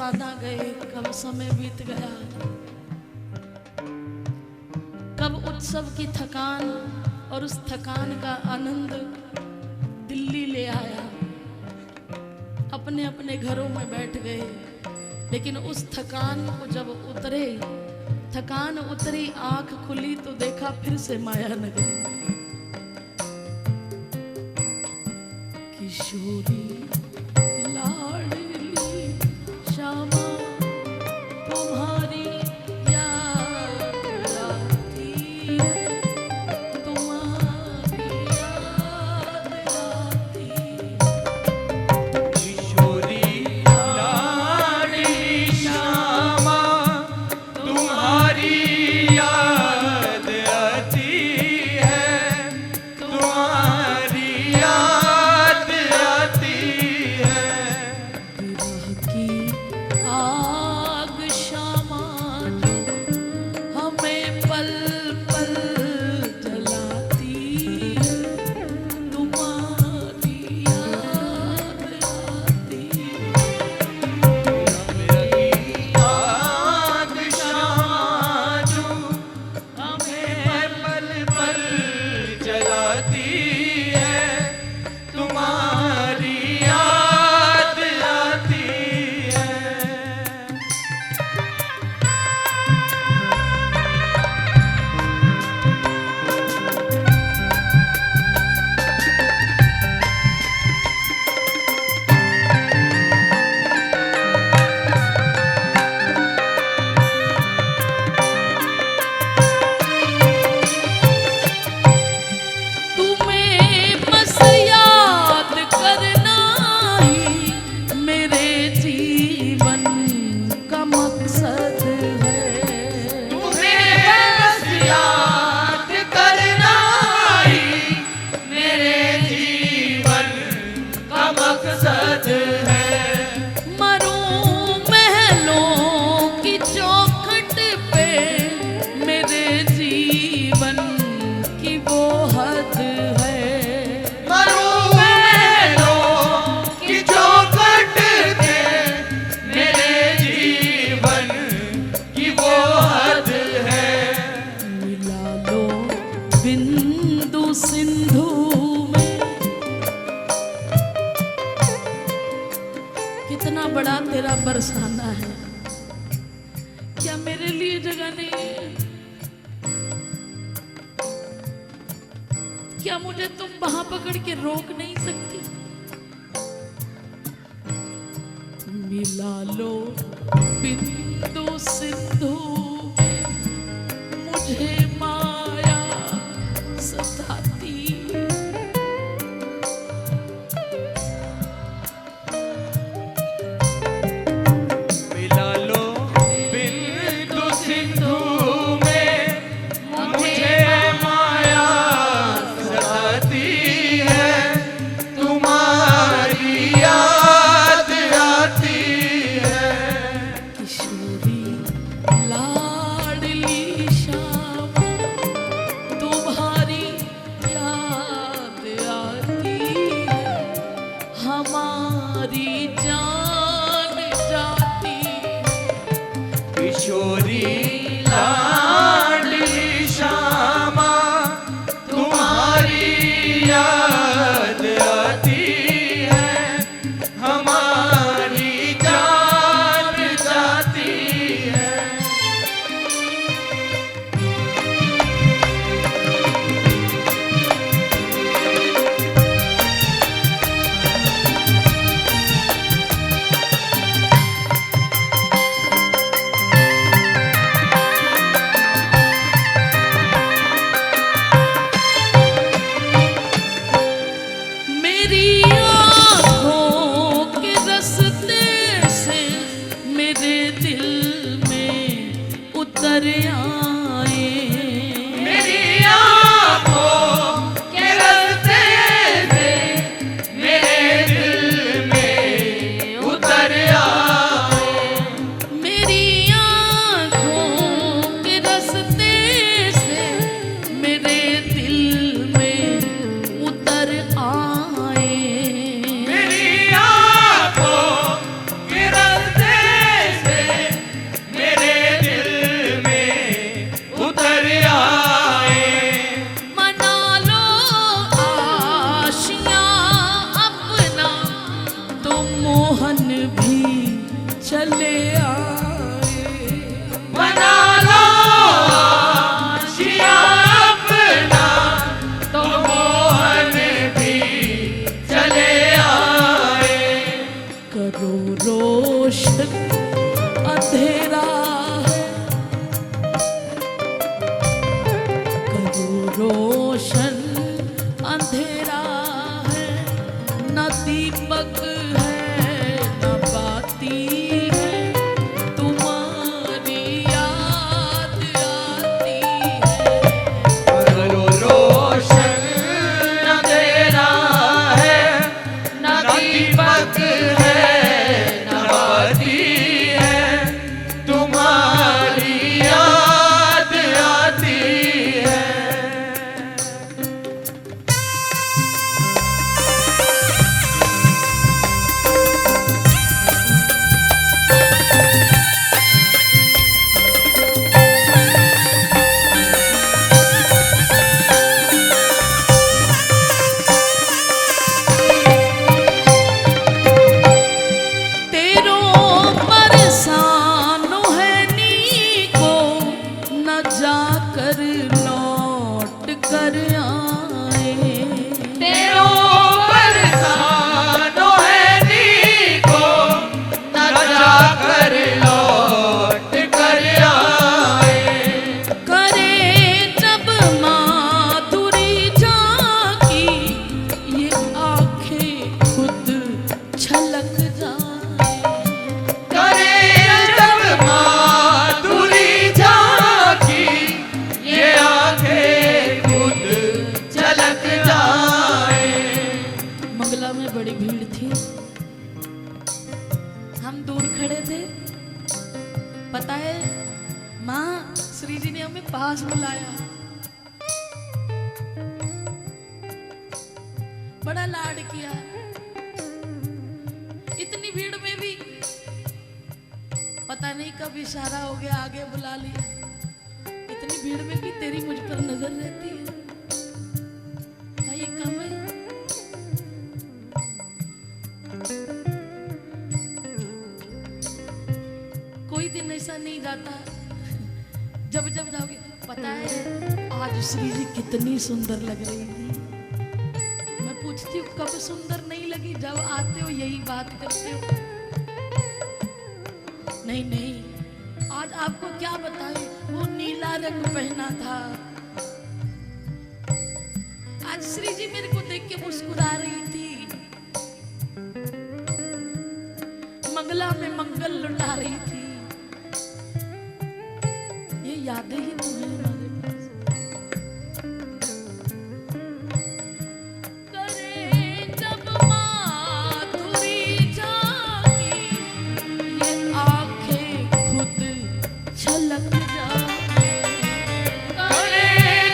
बरसाना गए, कब समय बीत गया, कब उत्सव की थकान और उस थकान का आनंद दिल्ली ले आया। अपने अपने घरों में बैठ गए, लेकिन उस थकान को जब उतरे, थकान उतरी, आंख खुली तो देखा फिर से माया नगरी। किशोरी श्यामा तुम्हारी याद आती है, तुम्हारी याद आती है। किशोरी लाड़ी श्यामा तुम्हारी याद आती है, तुम्हारी याद आती है। विरह की आग श्यामा जो हमें पल पल जलाती है, तुम्हारी याद आती है। मेरी याद श्यामा जो हमें पल पल जलाती है, तुम्हारी याद आती है। तुम्हें बस याद करना ही मेरे जीवन का मकसद है। तुम्हें बस याद करना ही मेरे जीवन का मकसद है। मरूं महलों की चौखट पे, मेरे जीवन की वो हद है। मरूं महलों की चौखट पे, मेरे जीवन की वो हद है। मिला लो बिंदु सिंधु में, कितना बड़ा तेरा बरसाना है, क्या मेरे लिए जगह नहीं है? क्या मुझे तुम वहां पकड़ के रोक नहीं सकती? मिला लो बिंदु सिंधु में, मुझे माया सताती। मिला लो बिंदु सिंधु में, मुझे माया सताती है, तुम्हारी याद आती है। किशोरी लाडली श्यामा तुम्हारी याद आती है, हमारी जान जाती है। किशोरी लाडली श्यामा तुम्हारी याद आती है, हमारी जान जाती है। मेरी आँखों के रस्ते से मेरे दिल में उतर आए। मेरी आँखों के रास्ते से मेरे दिल में उतर आए। मेरी आँखों के रस्ते से मेरे दिल में उतर आए। मेरी आँखों के रास्ते चले आए। बना लो आशिया अपना तो मोहन भी चले आए। करो रोशन अंधेरा है, करो रोशन अंधेरा है, न दीपक है न बाती है, तुम्हारी याद आती है। करो रोशन अंधेरा है, न दीपक है न बाती है, तुम्हारी याद आती है। तेरो परेशान है नी को, न जाकर लौट कर आए। तेरो परेशान है नी को, न जाकर लौट कर आए। करे जब माधुरी झांकी, ये आंखें खुद छलक जाए। करे जब माधुरी झांकी, ये आंखें खुद झलक जाए। मंगला में बड़ी भीड़ थी, हम दूर खड़े थे। पता है माँ श्री जी ने हमें पास बुलाया, बड़ा लाड किया। इतनी भीड़ में भी पता नहीं कब इशारा हो गया, आगे बुला लिया। इतनी भीड़ में भी तेरी मुझ पर नजर रहती है, क्या ये कम है? कोई दिन ऐसा नहीं जाता जब जब जाओगे। पता है आज श्री जी कितनी सुंदर लग रही थी। मैं पूछती हूँ कब सुंदर नहीं लगी? जब आते हो यही बात करते हो। नहीं नहीं, आज आपको क्या बताएं, वो नीला रंग पहना था। आज श्री जी मेरे को देख के मुस्कुरा रही थी, मंगला में मंगल लुटा रही थी। ये यादें ही तो हैं हमारे पास। करे जब माधुरी झांकी, ये आंखें खुद छलक जाए। करे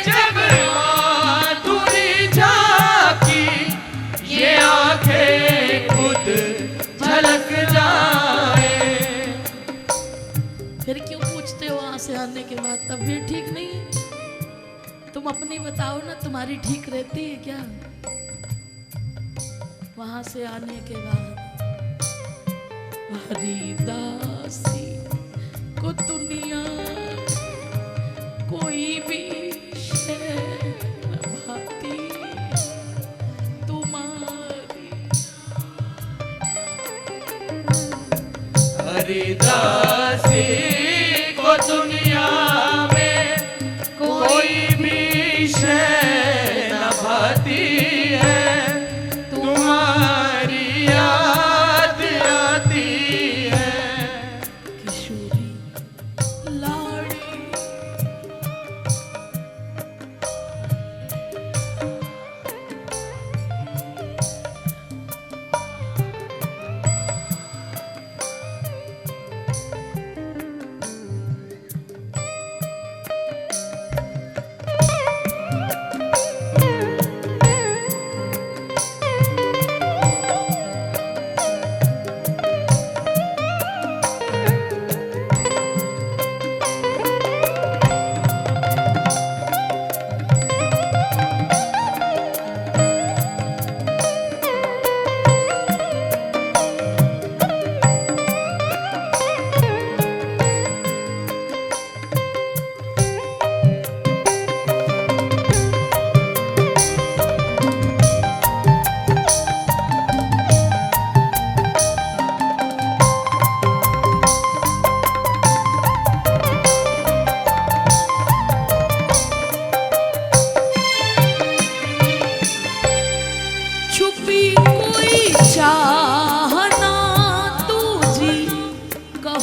जब माधुरी झांकी, ये आंखें खुद झलक जाए। फिर क्यों पूछते हो वहां से आने के बाद? तबीयत ठीक नहीं है? तुम अपनी बताओ ना, तुम्हारी ठीक रहती है क्या वहां से आने के बाद? हरिदासी को दुनिया कोई भी शय न भाती, तुम्हारी हरिदासी को दुनिया में कोई भी शय न भाती है, तुम्हारी याद आती है। किशोरी लाड़ी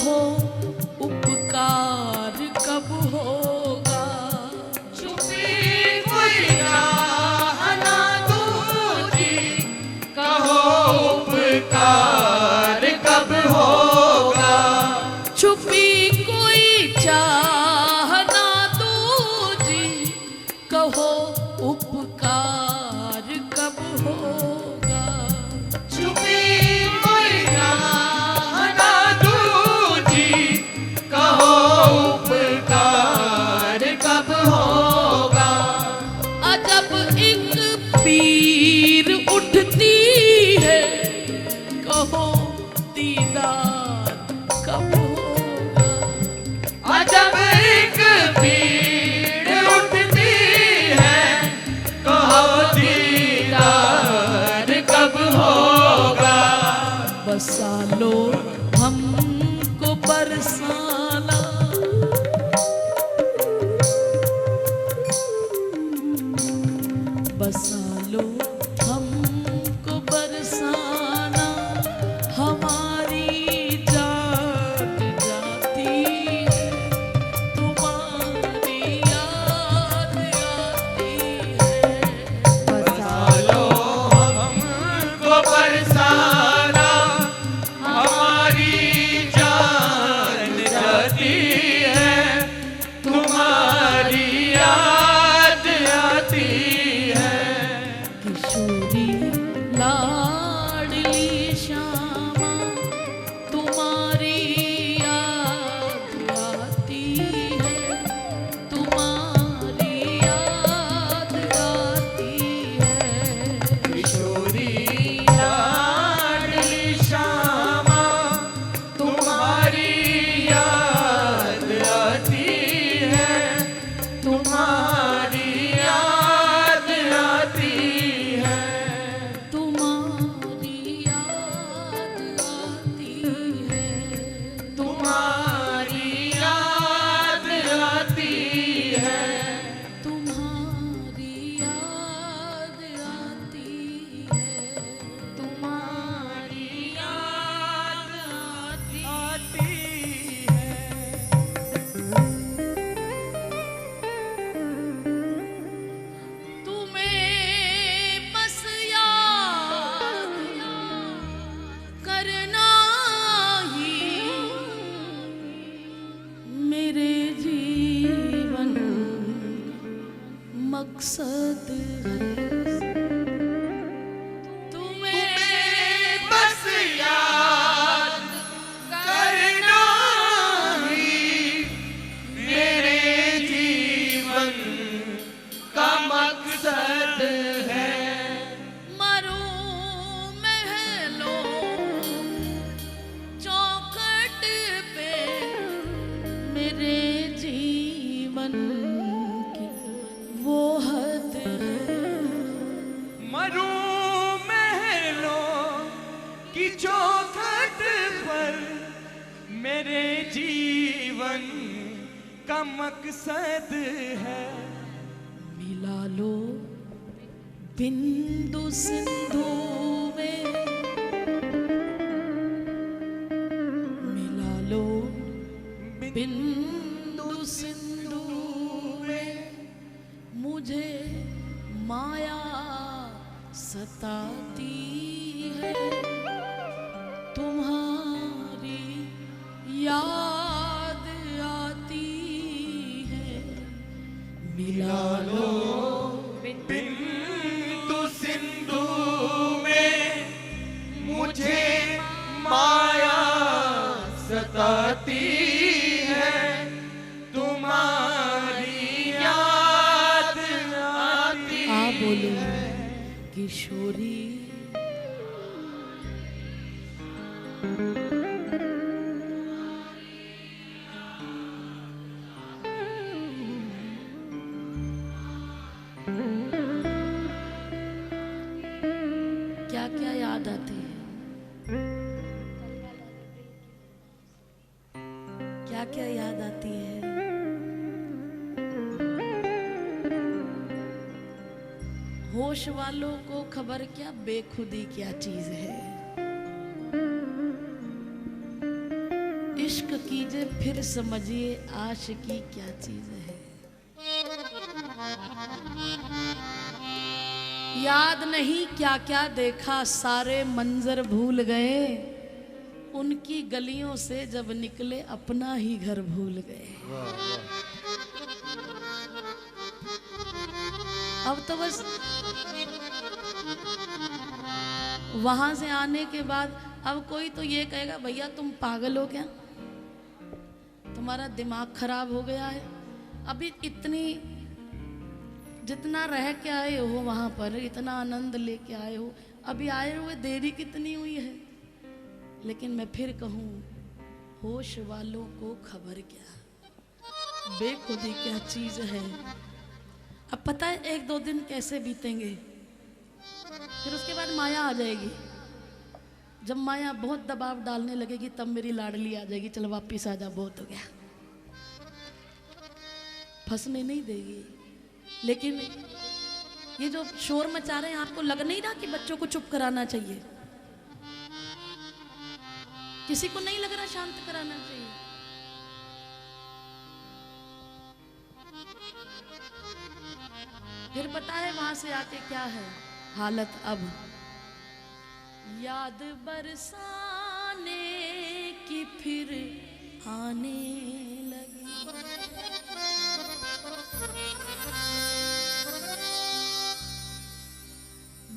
कहो उपकार कब होगा। छुपी कोई चाह ना दूजी, कहो उपकार कब होगा। छुपी कोई चाह ना दूजी, कहो उपकार कब होगा। छुपी कोई चाह ना दूजी, कहो उपकार कब होगा। अजब एक पीर उठती है, कहो दीदार कब होगा। अजब एक भीड़ उठती है, कहो दीदार कब होगा। बसा लो हमको बरसाना, बसा लो हमको बरसाना। हमारी जात जाती है, तुम्हारी याद आती है। बसा लो हमको बरसाना, हमारी जान जाती है, तुम्हारी याद आती है। किशोरी लाडली श्यामा, तुम्हारी याद आती है, तुम्हारी याद आती है। किशोरी लाडली श्यामा, तुम्हारी याद आती है, तुम्हारी याद आती है। तुम्हारी याद आती है, तुम्हारी याद आती है। तुम्हारी याद आती है, तुम्हारी याद आती है। तुम्हें बस याद करना ही मेरे जीवन मकसद है। तुम्हें बस याद करना ही मेरे जीवन का मकसद है। मरूं महलों चौखट पे, मेरे जीवन की वो हद है। मरूं महलों की चौखट पर, मेरे जीवन का मकसद है। मिला लो बिंदु सिंधु में, मिला लो बिंदु सिंधु में। मुझे माया सताती है, तुम्हारी याद आती है। मिला लो बिंदु सिंधु में, मुझे माया सताती है, तुम्हारी याद आती आ बोलो है। किशोरी। क्या क्या याद आती है, क्या क्या याद आती है। होश वालों को खबर क्या बेखुदी क्या चीज है। इश्क कीजिए फिर समझिए आशिकी क्या चीज है। याद नहीं क्या क्या देखा, सारे मंजर भूल गए, उनकी गलियों से जब निकले अपना ही घर भूल गए। अब तो बस वहां से आने के बाद अब कोई तो ये कहेगा भैया तुम पागल हो क्या, तुम्हारा दिमाग खराब हो गया है। अभी इतनी जितना रह के आए हो वहां पर, इतना आनंद लेके आए हो, अभी आए हुए देरी कितनी हुई है। लेकिन मैं फिर कहूं, होश वालों को खबर क्या, बेखुदी क्या चीज है। अब पता है एक दो दिन कैसे बीतेंगे, फिर उसके बाद माया आ जाएगी। जब माया बहुत दबाव डालने लगेगी तब मेरी लाडली आ जाएगी, चल वापिस आ जा, बहुत हो गया, फंसने नहीं देगी। लेकिन ये जो शोर मचा रहे हैं, आपको लग नहीं रहा कि बच्चों को चुप कराना चाहिए? किसी को नहीं लग रहा शांत कराना चाहिए? फिर पता है वहां से आके क्या है हालत। अब याद बरसाने की फिर आने लगी,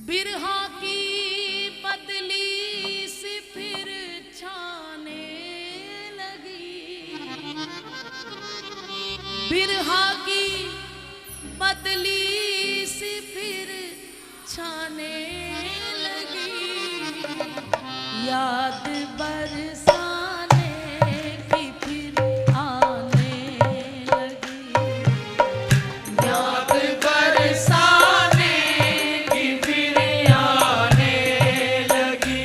बिरहा की बदली सी फिर छाने लगी, बिरहा की बदली सी फिर छाने लगी, याद बरसाने की फिर आने लगी, याद बरसाने की फिर आने लगी,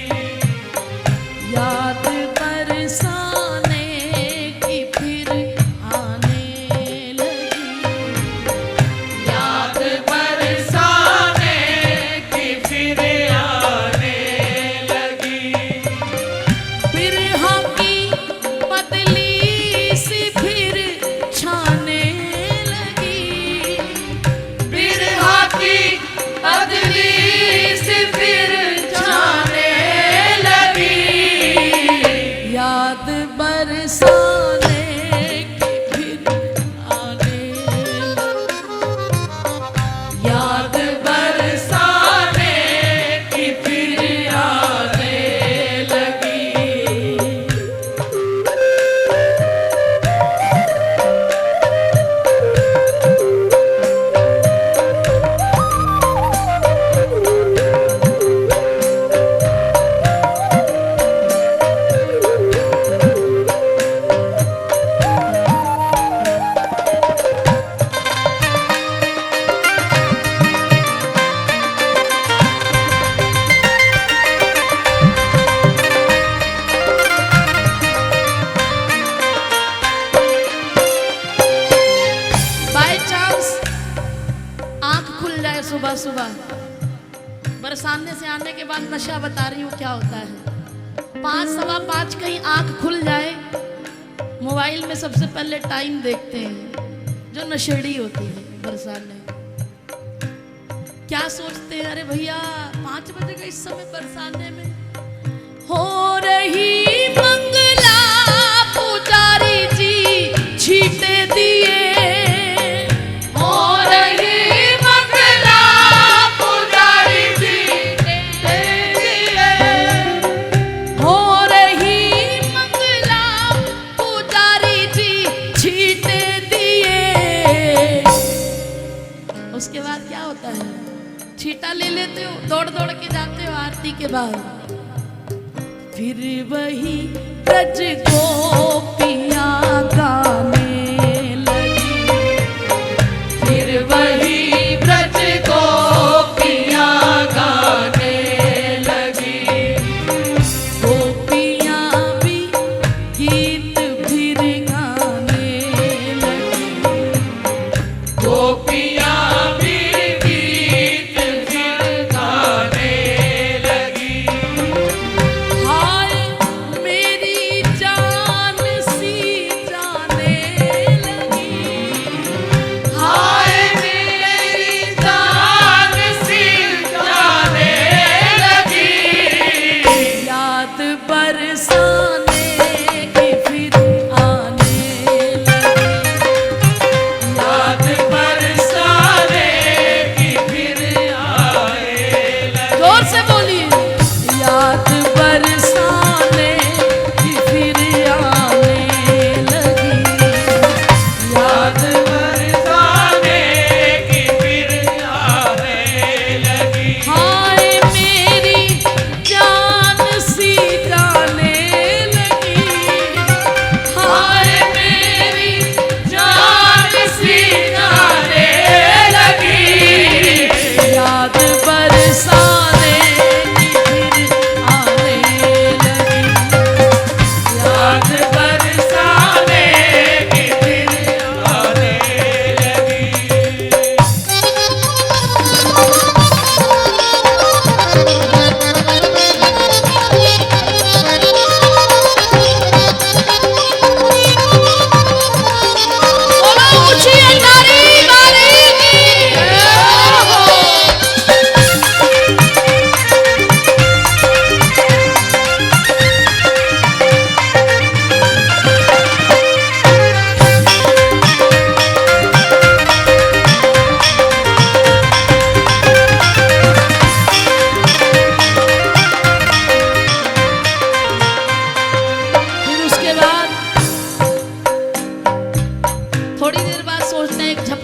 याद बरसाने की फिर आने लगी, याद बरसाने की फिर आने लगी, बिरहा की बदली सी फिर छाने लगी, बिरहा की बदली से फिर छाने लगी, याद बरसाने की फिर आने लगी, याद बरसाने की फिर आने लगी। बाय चांस आंख खुल जाए सुबह सुबह, बरसाने से आने के बाद नशा बता रही हूँ क्या होता है। 5 सवा 5 कहीं आंख खुल जाए, मोबाइल में सबसे पहले टाइम देखते हैं, जो नशेड़ी होती है बरसाने। क्या सोचते हैं, अरे भैया 5 बजे का इस समय बरसाने में हो रही मंगला, पुजारी जी छीटे दिए, हो रही मंगला, पुजारी जी दे दिए, हो रही मंगला, पुजारी जी छीटे दिए। उसके बाद क्या होता है, छीटा ले लेते हो, दौड़ दौड़ के जाते हो आरती के बाद, फिर वही ब्रज गोपियाँ गाने लगी, फिर वही ब्रज गोपियाँ गाने लगी, गोपियाँ भी गीत फिर गाने लगी, गोपियाँ भी गीत फिर गाने लगी, हाय मेरी जान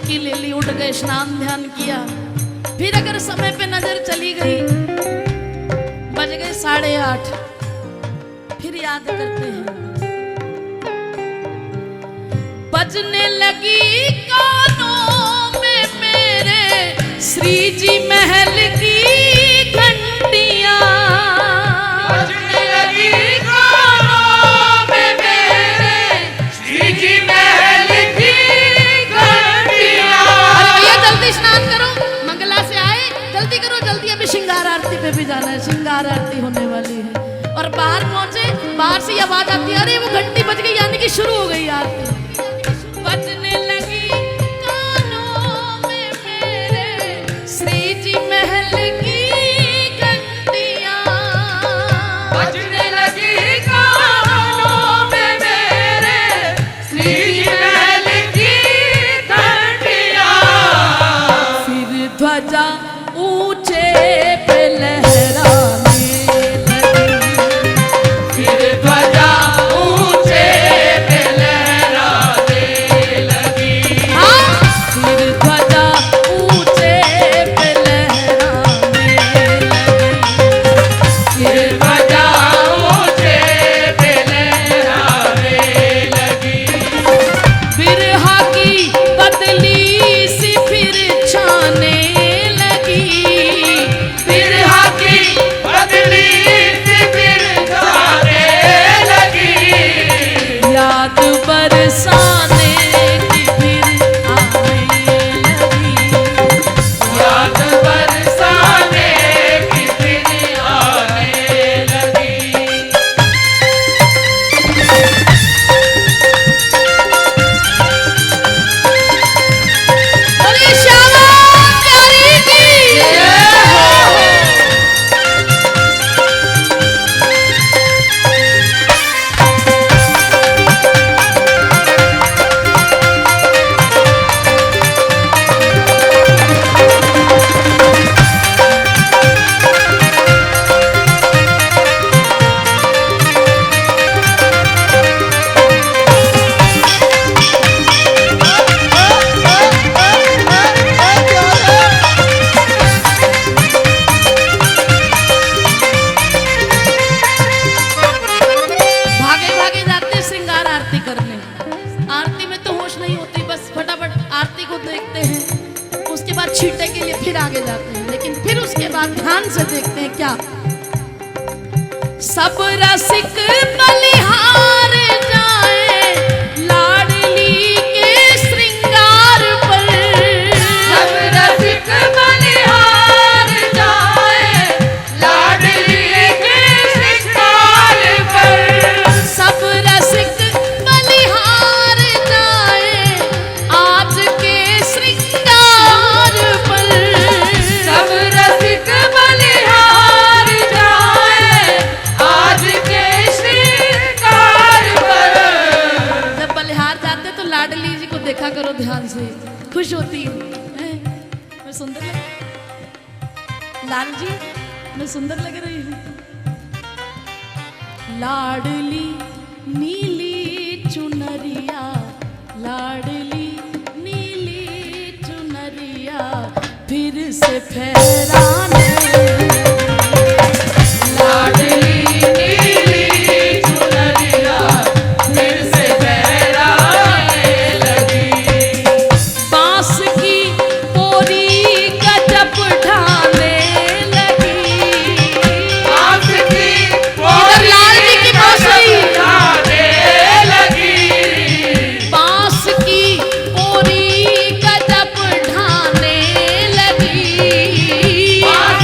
डुबकी ले ली, उठ गए, स्नान ध्यान किया। फिर अगर समय पे नजर चली गई, बज गए 8:30, फिर याद करते हैं। बजने लगी कानों में मेरे श्री जी महल की घंटियां, बजने लगी कानों में मेरे श्री जी महल की घंटियां। अरे भैया जल्दी स्नान करो, मंगला से आए, जल्दी करो जल्दी, अभी श्रृंगार आरती पे भी जाना है, श्रृंगार आरती होने वाली है। और बाहर पहुंचे, बाहर से आवाज आती है, अरे वो घंटी बज गई, यानी कि शुरू हो गई आरती। बजने लगी कानों में मेरे श्री जी महल की घंटियां, बजने लगी कानों में मेरे श्री जी महल की घंटियां। फिर ध्वजा ऊंचे पे लहराने लगी, फिर ध्वजा ऊंचे पे लहराने लगी। हाँ फिर ध्वजा ऊंचे पे लहराने लगी। फिर ध्वजा ऊंचे पे लहराने लगी। बिरहा की पतली सी फिर छाने लगी, बिरहा की बदली सी फिर जाने लगी। याद बरसाने की फिर आने लगी। याद बरसाने की फिर आने लगी। बोलिए श्यामा प्यारी की भागे भागे जाते श्रृंगार आरती करने। आरती में तो होश नहीं होती, बस फटाफट आरती को देखते हैं, उसके बाद छींटे के लिए फिर आगे जाते हैं। लेकिन फिर उसके बाद ध्यान से देखते हैं क्या, सब रसिक बलिहार जाए लाडली के श्रृंगार पर, सब रसिक बलिहार जाए लाडली के श्रृंगार पर। सब रसिक बलिहार जाए आज के श्रृंगार पर। सब रसिक बलिहार जाए आज के श्रृंगार पर। जब बलिहार जाते तो लाडली जी को देखा करो ध्यान से, खुश होती है। मैं सुंदर लग, लाल जी मैं सुंदर लग रही हूँ। लाडली नीली चुनरिया, लाडली नीली चुनरिया फिर से फहराने, लाडली नीली चुनरिया फिर से फहराने लगी। बांस की पोरी गजब ढाने लगी। आँख की इधर लाल जी की बांसुरी। जाने लगी। बांस की पोरी गजब ढाने लगी। बांस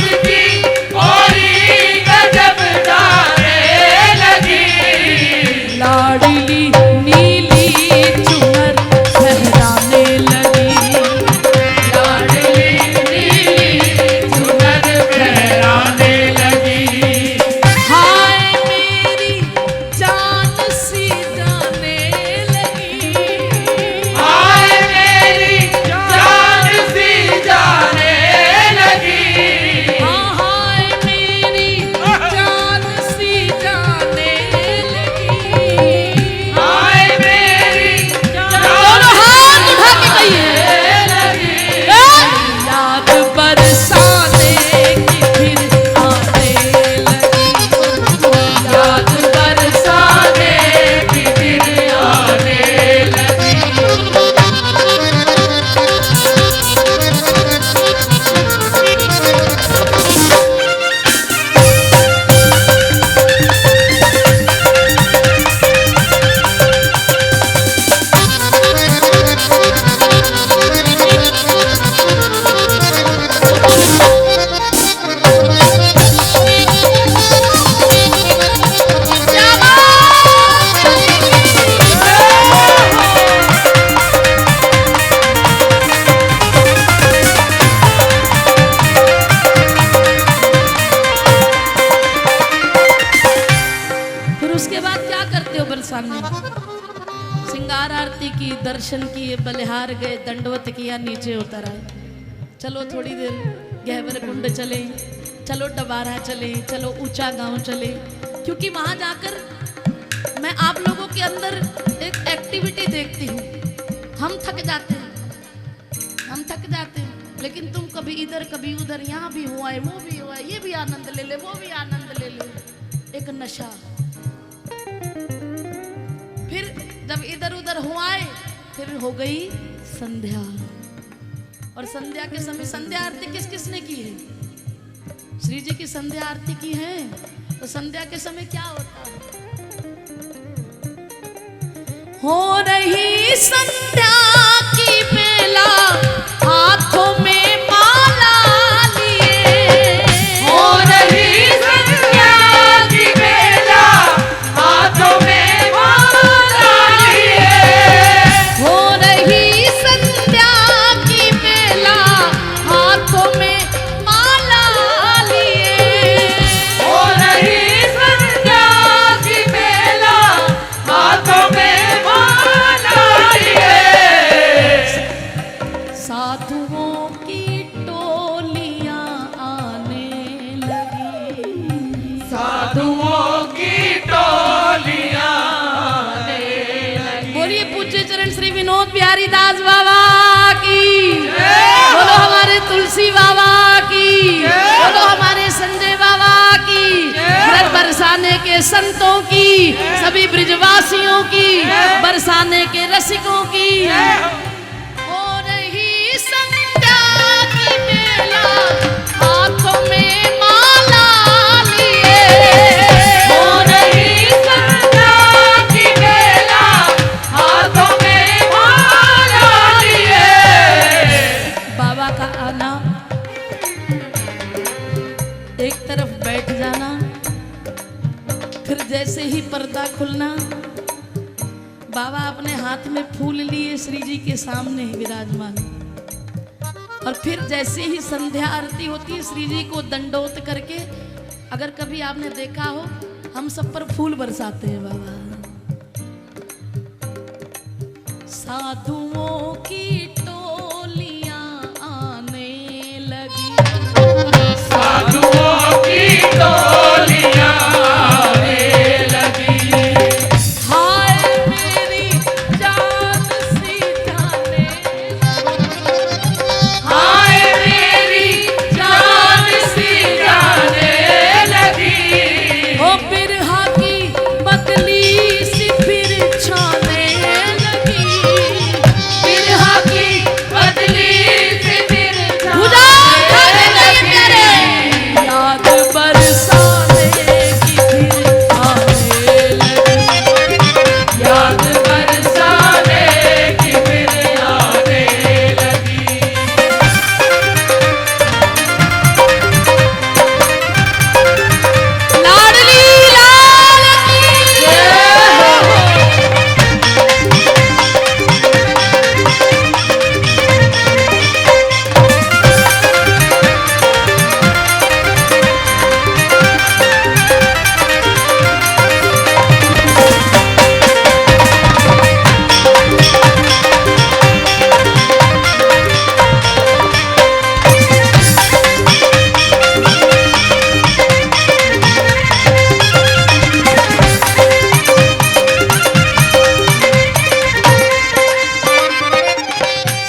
श्रृंगार आरती की, दर्शन किए, बलिहार गए, दंडवत किया, नीचे उतर आए। चलो थोड़ी देर गहवर कुंड चले, चलो डबारा चले, चलो ऊंचा गांव चले, क्योंकि वहां जाकर मैं आप लोगों के अंदर एक एक्टिविटी देखती हूँ। हम थक जाते हैं, लेकिन तुम कभी इधर कभी उधर, यहाँ भी हुआ है, वो भी हुआ है, ये भी आनंद ले ले, वो भी आनंद ले ले, एक नशा। फिर जब इधर उधर हुआ है, फिर हो गई संध्या, और संध्या के समय संध्या आरती किस किसने की है? श्री जी की संध्या आरती की है। तो संध्या के समय क्या होता है? हो रही संध्या की बेला, हाथों में माला लिए, हो रही संध्या की बेला, हाथों में माला लिए, हो रही संध्या की बेला, हाथों में माला लिए, हो रही संध्या की बेला, हाथों में माला लिए। साधुओं की टोलियां आने लगी, साधुओं की टोलियां आने लगी। बोलिए पूज्य चरण श्री विनोद बिहारी दास बाबा की, बोलो हमारे तुलसी बाबा की, बोलो हमारे संजय बाबा की, घर बरसाने के संतों की, सभी ब्रिजवासियों की, बरसाने के रसिकों की। हो रही संध्या की बेला, हाथों में माला लिए, हो रही संध्या की बेला, हाथों में माला लिए। बाबा का आना, एक तरफ बैठ जाना, फिर जैसे ही पर्दा खुलना, बाबा अपने हाथ में फूल लिए श्री जी के सामने विराजमान, और फिर जैसे ही संध्या आरती होती है, श्री जी को दंडोत करके, अगर कभी आपने देखा हो, हम सब पर फूल बरसाते हैं बाबा। साधुओं की टोलियां आने लगी, साधुओं की टोलियां आने लगी। हाय मेरी जान सी जाने लगी, हाय मेरी जान सी जाने लगी। ओ बिरहा की बदली सी फिर छाने लगी, बिरहा की बदली से फिर बुझा खाने लगे तेरे, याद बरसाने की फिर आने लगी, याद बरसाने की फिर आने लगी। लाडली लाल की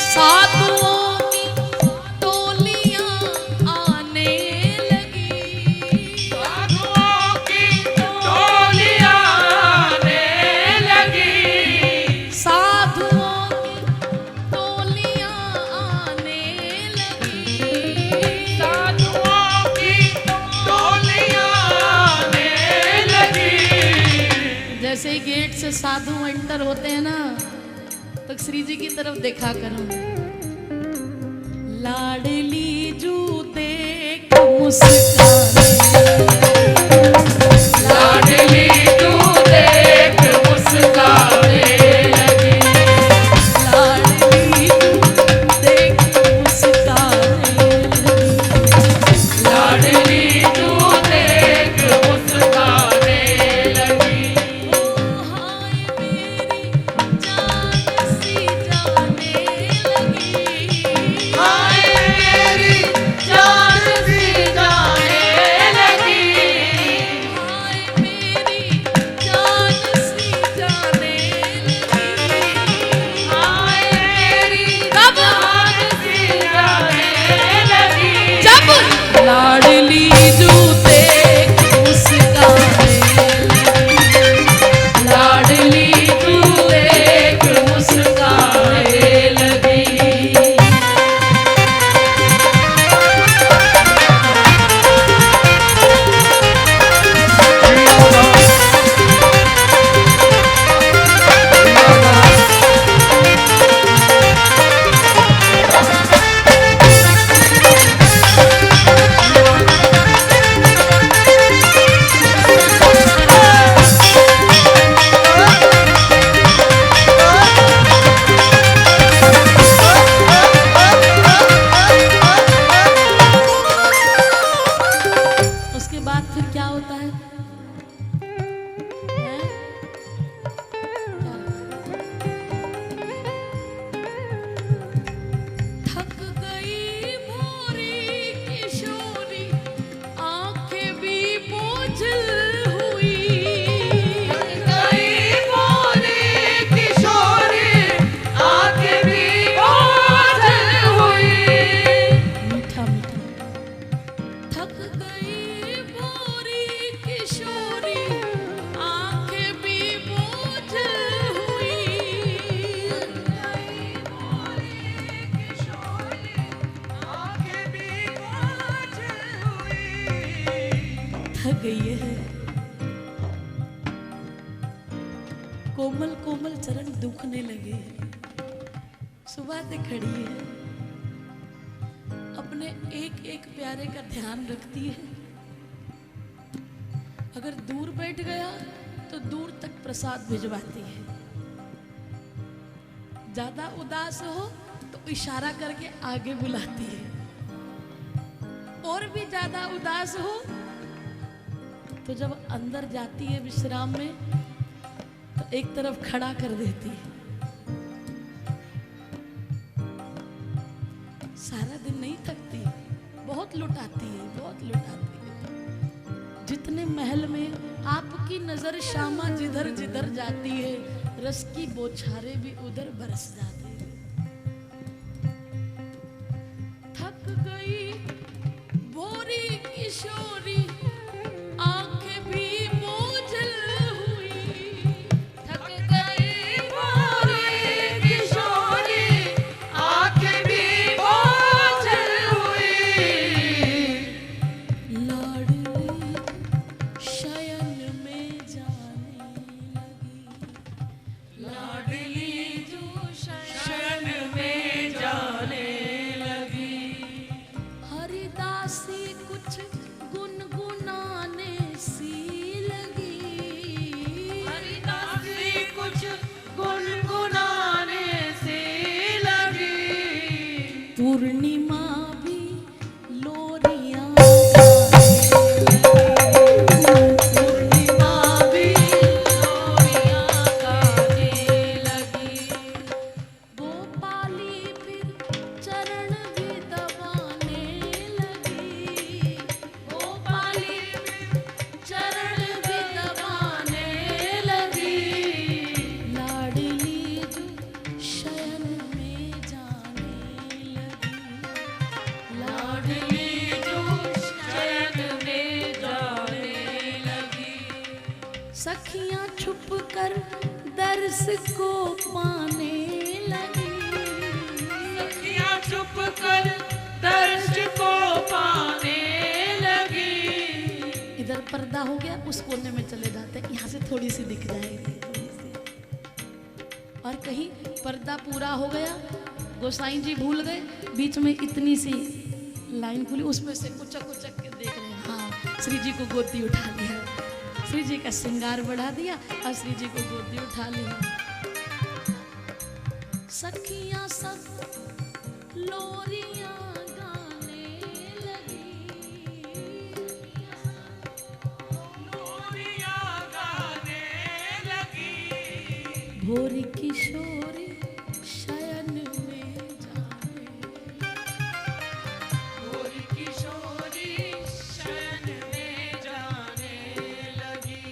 साधुओं की टोलियां आने लगी, साधुओं की टोलियां आने लगी। साधुओं की टोलियां आने लगी, साधुओं की टोलियां आने लगी। जैसे ही गेट से साधु एंटर होते हैं ना, तो श्री जी की तरफ देखा करो, लाडली जू देख मुस्काने, लाडली तू देख मुस्काने लगी। लाडली जू देख मुस्काने लगी, लाडली तू देख मुस्काने लगी। ओ हाय मेरी जान गई है, कोमल कोमल चरण दुखने लगे हैं। सुबह से खड़ी है, अपने एक एक प्यारे का ध्यान रखती है। अगर दूर बैठ गया तो दूर तक प्रसाद भिजवाती है। ज्यादा उदास हो तो इशारा करके आगे बुलाती है, और भी ज्यादा उदास हो तो जब अंदर जाती है विश्राम में तो एक तरफ खड़ा कर देती है। सारा दिन नहीं थकती, बहुत लुटाती है, बहुत लुटाती है। जितने महल में आपकी नजर श्यामा जिधर जिधर जाती है, रस की बौछारें भी उधर बरस जाती है। थक गई भोरी किशोरी, आंखें भी बोझल हुई। थक गई भोरी किशोरी, आंखें भी बोझल हुई। लाडली शयन में जाने लगी, लाडली जो शयन में जाने लगी। हरिदासी कुछ गुनगुनाने सी लगी। हरिदासी कुछ गुनगुनाने से लगी। पूर्णिमा भी लोरियां पूर्णिमा भी लोरियां गाने लगी। गोपाली फिर चरण भी दबाने लगी। गोपाली चरण भी दबाने लगी। लाडली जो शयन में जाने लगी। लाडली जो शयन में जाने लगी। सखियां छुप कर दर्श को पाने लगी। सखियां चुप कर दर्श को पाने लगी। इधर पर्दा हो गया, उस कोने में चले जाते हैं, यहाँ से थोड़ी सी दिख जाएगी, थोड़ी सी। और कहीं पर्दा पूरा हो गया, गोसाई जी भूल गए, बीच में इतनी सी लाइन खुली, उसमें से कुचक कुचक के देख रहे हैं। हाँ, श्री जी को गोदी उठा लिया, श्री जी का श्रृंगार बढ़ा दिया और श्री जी को गोदी उठा लिया। सखियां सब लोरियां गाने लगी। लोरियां गाने लगी। भोरी किशोरी शयन में जाने। भोरी किशोरी शयन में जाने लगी।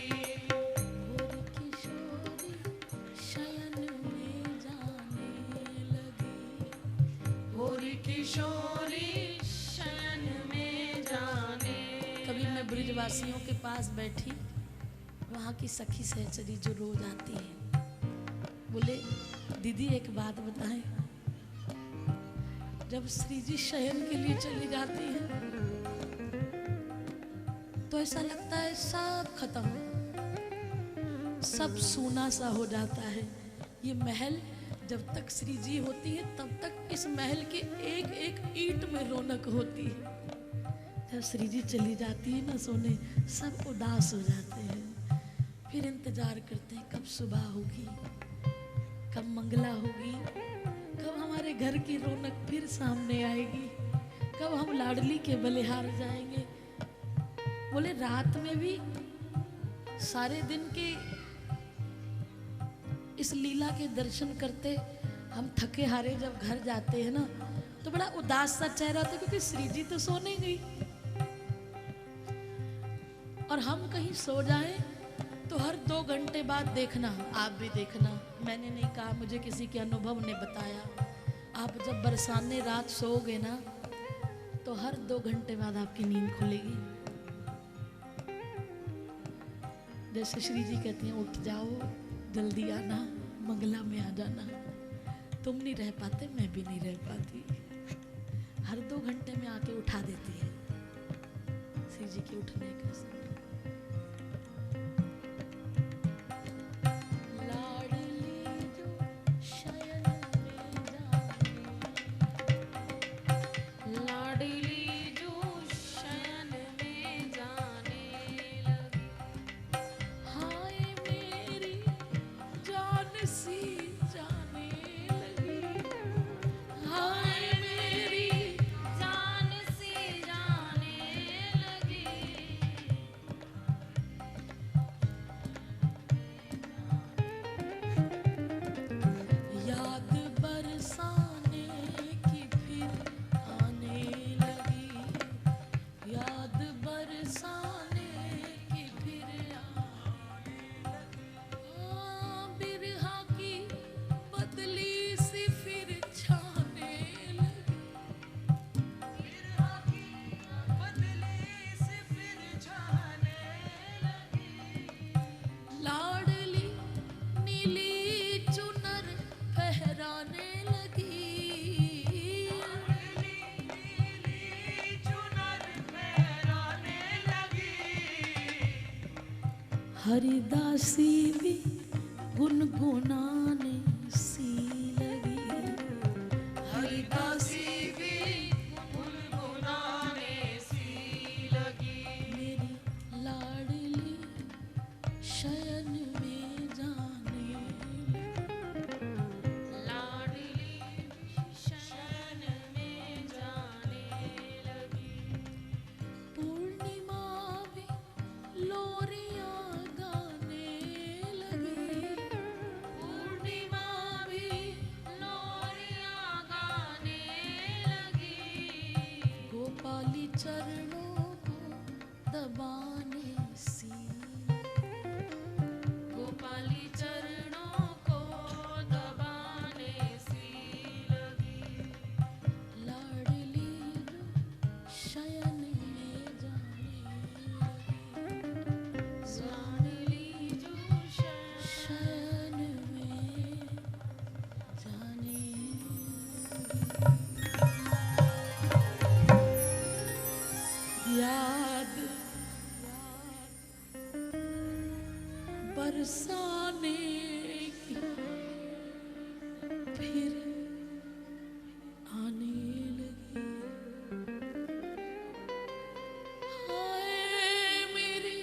भोरी किशोरी शयन में जाने लगी। भोरी किशोरी शयन में जाने। कभी मैं ब्रिजवासियों के पास बैठी, वहाँ की सखी सहचरी जो रोज आती है, बोले दीदी एक बात बताएं, जब श्री जी शयन के लिए चली जाती है तो ऐसा लगता है सब खत्म, सब सूना सा हो जाता है। ये महल जब तक श्री जी होती है तब तक इस महल के एक एक ईंट में रौनक होती है। जब श्री जी चली जाती है ना सोने, सब उदास हो जाते हैं। फिर इंतजार करते हैं कब सुबह होगी, कब मंगला होगी, कब हमारे घर की रौनक फिर सामने आएगी, कब हम लाडली के बलिहार जाएंगे। बोले रात में भी सारे दिन के इस लीला के दर्शन करते हम थके हारे जब घर जाते हैं ना तो बड़ा उदास सा चेहरा होता है, क्योंकि श्री जी तो सोने गई और हम कहीं सो जाएं तो हर 2 घंटे बाद देखना, आप भी देखना, मैंने नहीं कहा, मुझे किसी के अनुभव ने बताया, आप जब बरसाने रात सोओगे ना तो हर 2 घंटे बाद आपकी नींद खुलेगी। जैसे श्री जी कहती हैं उठ जाओ, जल्दी आना, मंगला में आ जाना। तुम नहीं रह पाते, मैं भी नहीं रह पाती। हर 2 घंटे में आके उठा देती है श्री जी के उठने का समय। हरिदासी भी गुनगुनाने सी लगी, हरिदासी भी गुनगुनाने सी लगी। मेरी लाडली शयन में जाने लाडली शयन में जाने लगी। पूर्णिमा भी लोरियां गाने लगी, पूर्णिमा भी लोरियां गाने लगी। गोपाली चरणों को दबाने सी, गोपाली चरणों को दबाने सी लगी। लाडली जो शयन में जाने लाडली जो शयन में जाने याद बरसाने की फिर आने लगी। हाय मेरी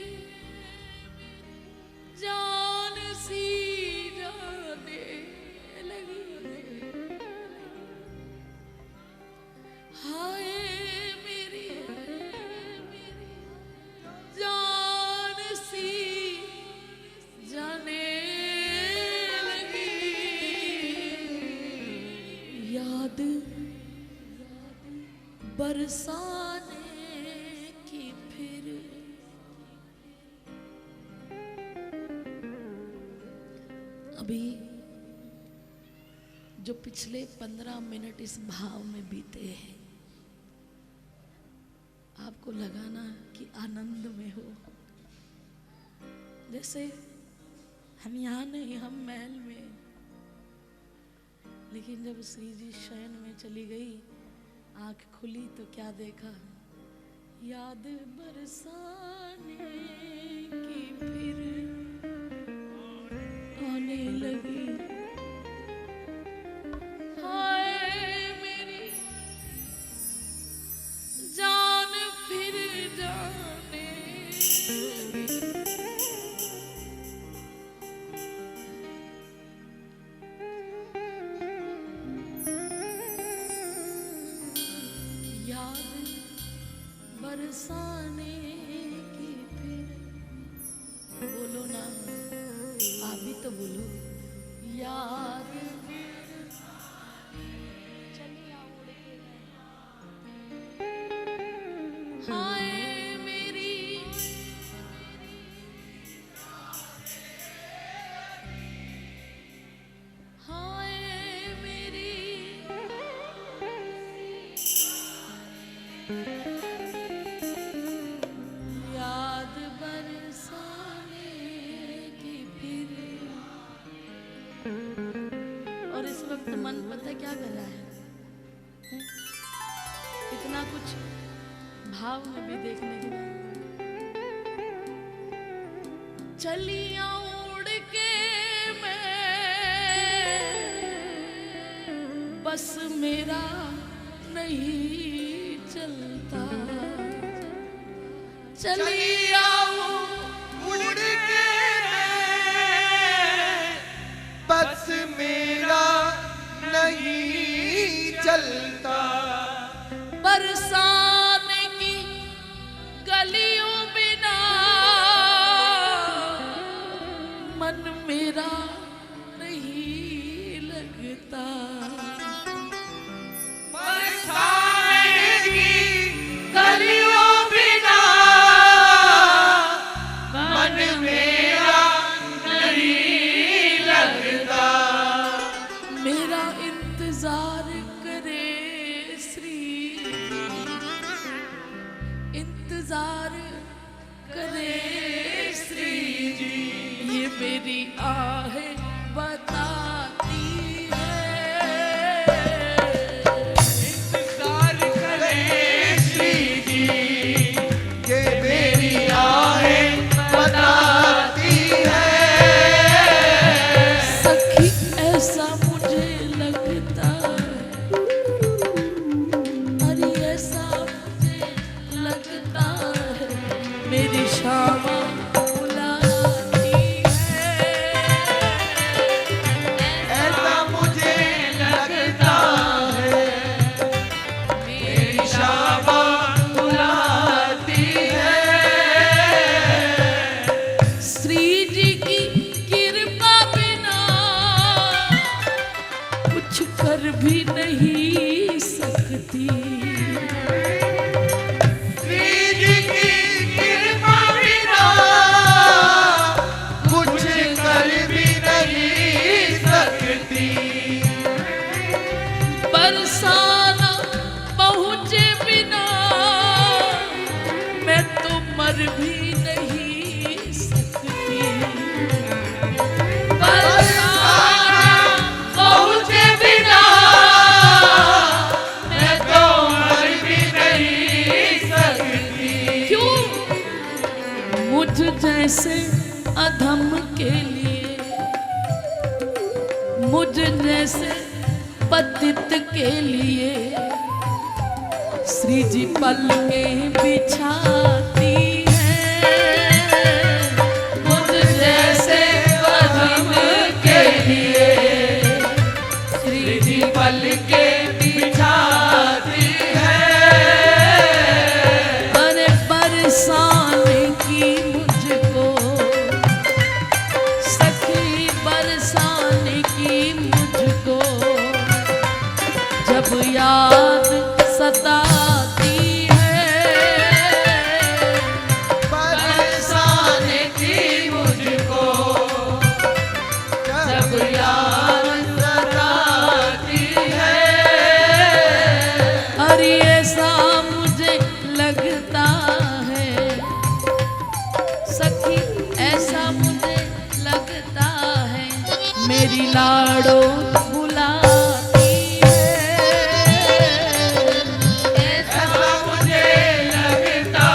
जान सी जाने लगी, हाय मेरी जान सी जाने लगी। याद बरसाने की फिर अभी जो पिछले 15 मिनट इस भाव में बीते हैं, आपको लगाना कि आनंद में हो। जैसे हम यहाँ नहीं, हम महल में, लेकिन जब श्री जी शयन में चली गई, आंख खुली तो क्या देखा? याद बरसाने की फिर आने लगी। हाय मेरी जान फिर जाने लगी। याद बरसाने की फिर, बोलो ना, आप भी तो बोलो। याद चलिए आओ उड़ के मैं। हाय मेरी हाय मेरी याद बरसाने की फिर। और इस वक्त मन पता क्या कर रहा है? हैं? इतना कुछ भाव में भी देखने के बाद चलिया उड़ के मैं, बस मेरा नहीं चलता। चलिया उड़ के बस मेरा नहीं चलता। बरसाने की गलियों बिना मन मेरा नहीं लगता। बरसाने की गलियों बिना मन मेरा नहीं लगता। मेरा इंतजार करे श्री, इंतजार करे श्री जी। ये मेरी आहें बताती है। इंतजार करे श्री जी, ये मेरी आहें बताती कुछ कर भी नहीं सकती। कुछ कर भी नहीं सकती। बरसाना पहुँचे बिना मैं तो मर भी नहीं सकती। बरसाना पहुँचे बिना मैं तो मर भी नहीं सकती। क्यों? मुझ जैसे अधम के लिए, मुझ जैसे पतित के लिए श्री जी पलकें बिछाती हैं। मुझ जैसे अधम के लिए श्री जी पलकें बिछाती है। अरे बरसाने की मुझको सखी, बरसाने की मुझको जब याद सताती है। बरसाने की मुझको जब याद सताती है। अरे ऐसा मुझे लगता है सखी, ऐसा मुझे लगता है मेरी लाडो बुलाती है। ऐसा मुझे लगता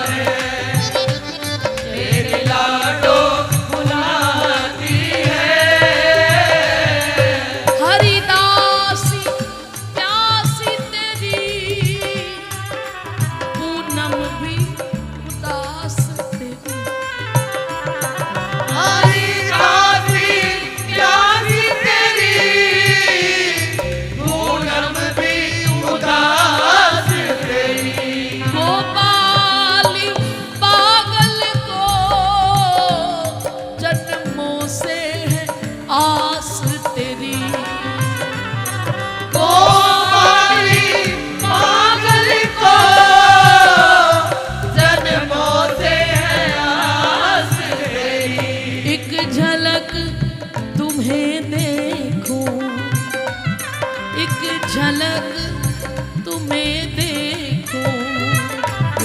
है तेरी लाडो बुलाती है। हरिदासी प्यासी तेरी, पूनम भी उदास तेरी। हरिदासी प्यासी तेरी, पूनम भी उदास तेरी। गोपाली पागल को जन्मों से है आस तेरी। गोपाली पागल को जन्मों से है आस तेरी। एक झलक तुम्हें देखूं, एक झलक तुम्हें देखूं,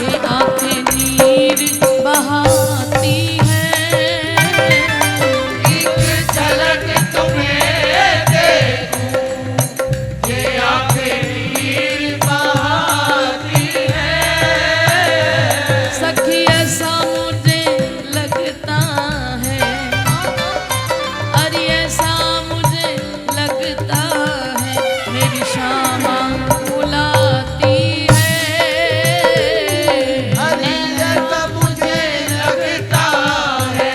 ये आंखें नीर बहाती हैं। एक झलक तुम्हें देखूं, ये आंखें नीर बहाती है। सखी ऐसा मुझे लगता है, अरे ऐसा मुझे लगता है मेरी श्यामा बुलाती है। अरे ऐसा मुझे लगता है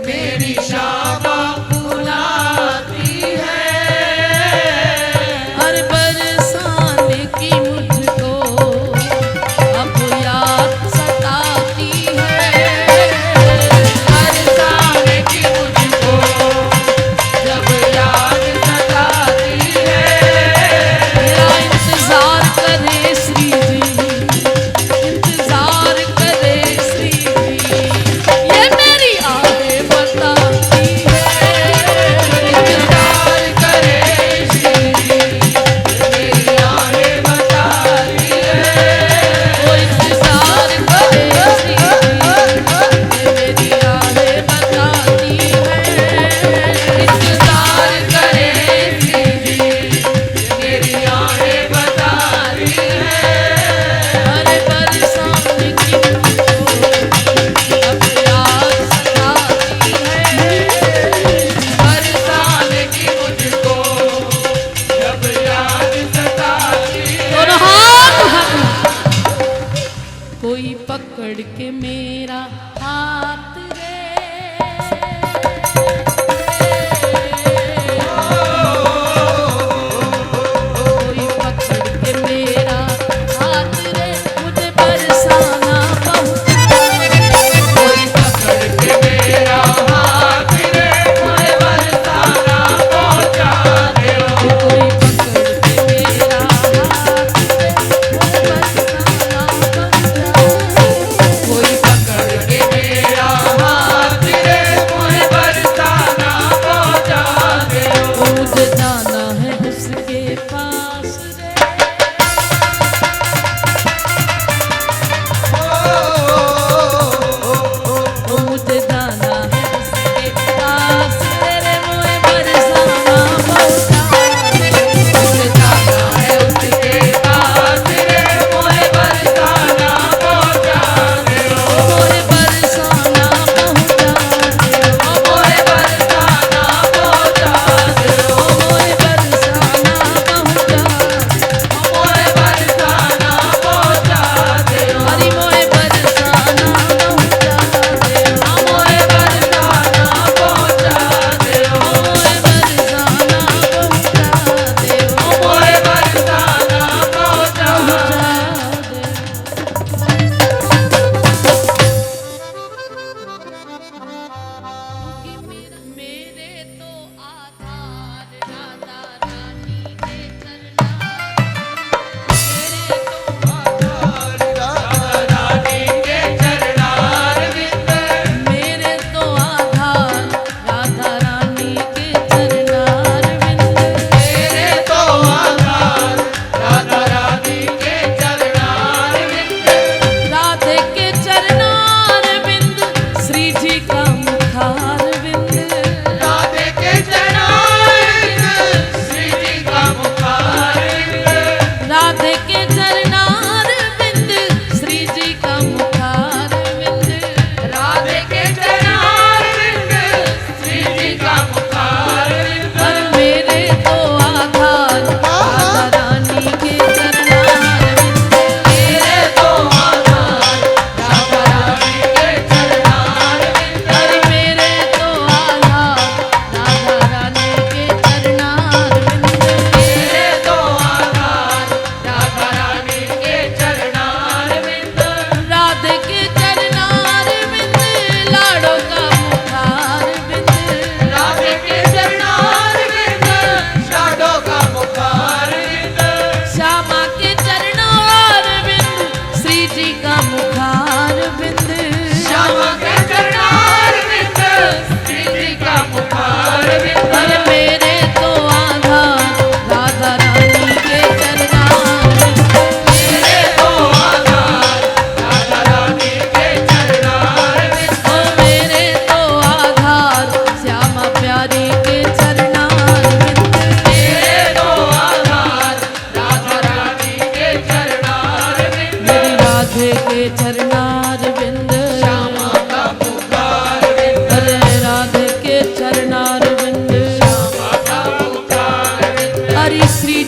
मेरी शामा बुलाती है। हर बरसाने की मुझको अब याद सताती है। बरसाने की मुझको जब याद सताती है। मेरा इंतजार करे श्री जी, इंतजार करे श्री जी, ये मेरी आगे बताती है। इंतजार करे श्री जी, मेरी आंखें बताती है। वो इंतजार करे श्री जी, ये मेरी आगे बताती है। इंतजार करे श्री जी, मेरी आंखें बताती है। अरे बरसाने की मुझको अब याद सताती है। बरसाने की मुझको जब याद सताती है। दोनों हाथ उठाकर कोई पकड़ के मेरा हाथ रे, कोई पकड़ के मेरा हाथ रे, मुझे बरसाना पहुंचा। कोई पकड़ के मेरा हाथ रे, मुझे बरसाना पहुंचा मुझे जाना है उसके पास रे। ओ मुझे जाना है उसके पास तेरे मोए बरसाना पहुंचा दे। मुझे जाना है उसके पास रे मोए बरसाना पहुंचा दे। मोए बरसाना पहुंचा दे। मोए बरसाना पहुंचा दे। मोए बरसाना पहुंचा दे। मोए बरसाना पहुंचा दे। हरि मोए बरसाना पहुंचा दे। मोए बरसाना पहुंचा दे। मोए बरसाना पहुंचा दे। मोए बरसाना पहुंचा दे। मेरे तो आधार राधा रानी के चरना। मेरे तो रानी के चरणारविंद मेरे तो आधार राधा रानी के चरणारविंद। मेरे तो आधार राधा रानी के चरणारविंद राधे के चरणारविंद श्री जी का मुखारविंद। राधे के चरणारविंद श्री जी का मुखारविंद राधे के चरणारविंद श्री जी का मुखारविंद। राधे के चरणारविंद श्री जी का मुखारविंद और मेरे तो आधार राधा रानी के चरणारविंद। मेरे तो आधार राधा रानी के चरणारविंद और मेरे तो आधार राधा रानी के चरणारविंद। मेरे तो आधार राधा रानी के चरणारविंद राधे के चरणारविंद लाड़ों का मुखारविंद। राधे के चरणारविंद शाडो का मुखारविंद श्यामा के चरणारविंद श्री जी का मुखारविंद। श्यामा के चरणारविंद श्री जी का मुखारविंद और मेरे तो आधार राधा रानी के चरणारविंद। मेरे तो आधार राधा रानी के चरणारविंद ओ मेरे तो आधार श्यामा प्यारी के चरणारविंद। मेरे तो आधार राधा रानी के चरणारविंद मेरी राधे के चरणारविंद। श्यामा का मुखारविंद अरे राधे के चरणारविंद। श्यामा का मुखारविंद हरि श्री